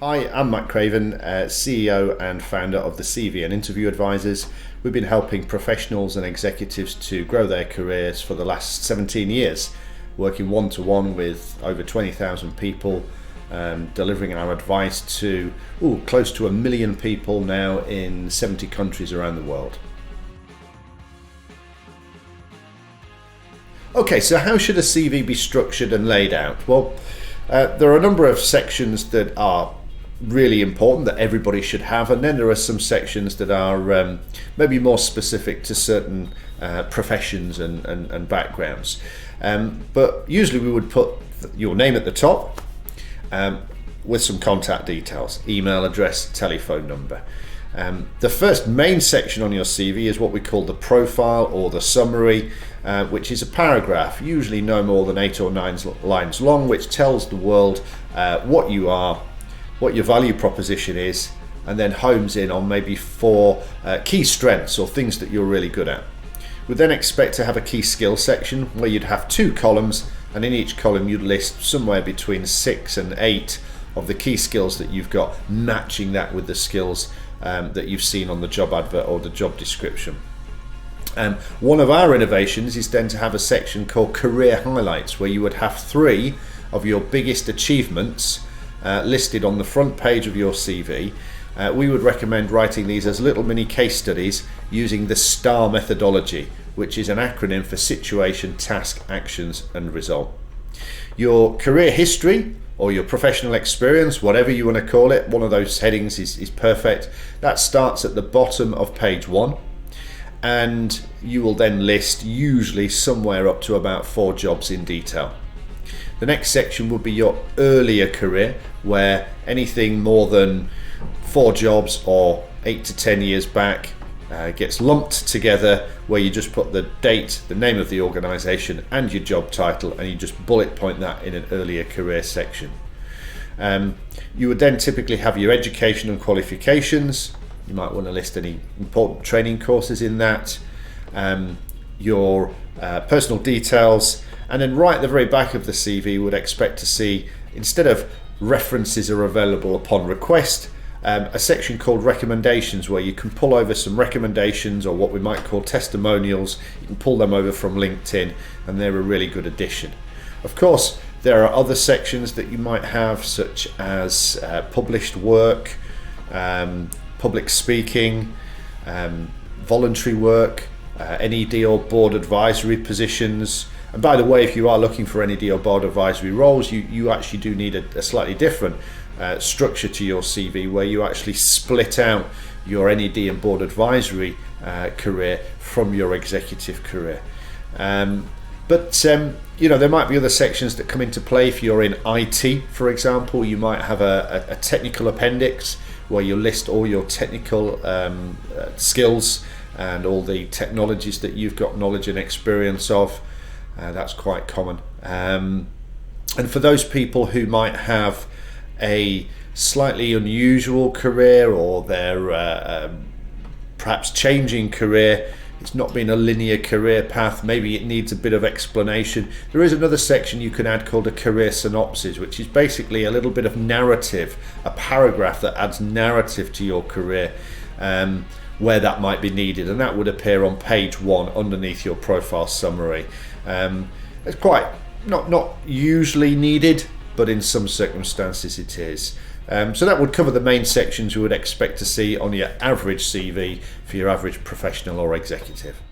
Hi, I'm Matt Craven, CEO and founder of the CV and Interview Advisors. We've been helping professionals and executives to grow their careers for the last 17 years, working one-to-one with over 20,000 people, delivering our advice to close to 1 million people now in 70 countries around the world. Okay, so how should a CV be structured and laid out? Well, there are a number of sections that are really important that everybody should have, and then there are some sections that are maybe more specific to certain professions and backgrounds. But usually we would put your name at the top with some contact details, email address, telephone number. The first main section on your CV is what we call the profile or the summary, which is a paragraph, usually no more than 8 or 9 lines long, which tells the world what you are, what your value proposition is, and then homes in on maybe 4 key strengths or things that you're really good at. We'd then expect to have a key skill section where you'd have 2 columns, and in each column you'd list somewhere between 6 and 8 of the key skills that you've got, matching that with the skills that you've seen on the job advert or the job description. One of our innovations is then to have a section called career highlights, where you would have 3 of your biggest achievements listed on the front page of your CV. We would recommend writing these as little mini case studies using the STAR methodology, which is an acronym for situation, task, actions and result. Your career history or your professional experience, whatever you want to call it, one of those headings is perfect. That starts at the bottom of page 1, and you will then list usually somewhere up to about 4 jobs in detail. The next section would be your earlier career, where anything more than 4 jobs or 8 to 10 years back gets lumped together, where you just put the date, the name of the organisation and your job title, and you just bullet point that in an earlier career section. You would then typically have your education and qualifications. You might want to list any important training courses in that, your personal details, and then right at the very back of the CV you would expect to see, instead of references are available upon request, a section called recommendations, where you can pull over some recommendations, or what we might call testimonials. You can pull them over from LinkedIn, and they're a really good addition. Of course, there are other sections that you might have, such as published work, public speaking, voluntary work, NED or board advisory positions. And by the way, if you are looking for NED or board advisory roles, you actually do need a slightly different structure to your CV, where you actually split out your NED and board advisory career from your executive career. But there might be other sections that come into play. If you're in IT, for example, you might have a technical appendix where you list all your technical skills and all the technologies that you've got knowledge and experience of. That's quite common. And for those people who might have a slightly unusual career, or they're perhaps changing career, it's not been a linear career path, maybe it needs a bit of explanation, there is another section you can add called a career synopsis, which is basically a little bit of narrative, a paragraph that adds narrative to your career, where that might be needed, and that would appear on page 1 underneath your profile summary. It's quite not usually needed, but in some circumstances it is. So that would cover the main sections you would expect to see on your average CV for your average professional or executive.